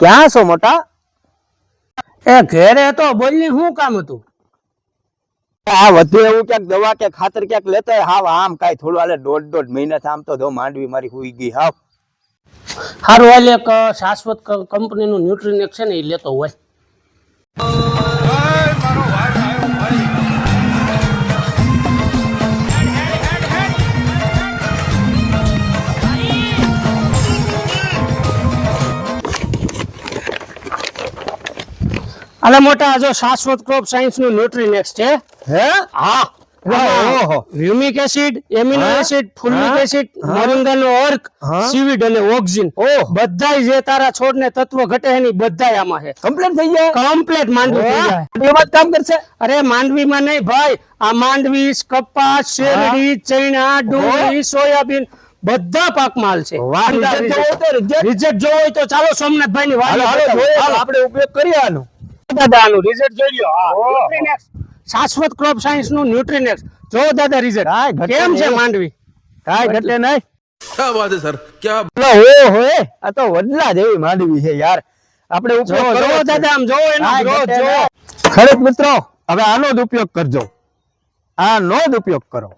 ક્યાં છો મોટા? એ ઘેરે તો બોલની શું કામ હતું? આ વધુ એવું ક્યાંક દવા કે ખાતર ક્યાંક લેતા હાવ આમ કાઈ થોડું હાલે 1.5 મહિના આમ તો જો માંડવી મારી હુઈ ગઈ હાવ. હારું હાલ એક શાશ્વત કંપનીનું ન્યુટ્રીનેક્સ છે ને એ લેતો હોય. અલે મોટા જો શાશ્વત ક્રોપ સાયન્સ નું ન્યુટ્રીનેક્સ છે. હે? હા ઓહો. Humic acid, amino acid, fulvic acid, મોરિંગાનો અર્ક, સીવીડ અને ઓક્સિન બધાય જે તારા છોડને તત્વ ઘટે એની બધાય આમાં છે. કમ્પ્લીટ થઈ જાય? કમ્પ્લીટ માંડવી થઈ જાય. એમાં જ કામ કરશે? અરે માંડવીમાં નહીં ભાઈ, આ માંડવી, કપાસ, શેરડી, ચણા, ડુંગળી, સોયાબીન બધા પાકમાં હાલ છે. રિઝલ્ટ જોવો હોય તો ચાલો સોમનાથભાઈ ની વાત આપણે ઉપયોગ કરીએ આનો. દાદા આનું રિઝલ્ટ જોઈ લ્યો. ન્યુટ્રીનેક્સ શાશ્વત ક્રોપ સાયન્સ નું ન્યુટ્રીનેક્સ જો દાદા રિઝલ્ટ કેમ છે માંડવી? કાઈ ઘટે નહીં. क्या बात है सर, क्या ઓહો આ તો વડલા જેવી માંડવી છે યાર. આપણે ઉપયોગ જો કરવો દાદા આમ જો એનો ગ્રોથ જો. ખેડૂત મિત્રો હવે આનો જ ઉપયોગ કરજો, આનો જ ઉપયોગ કરો.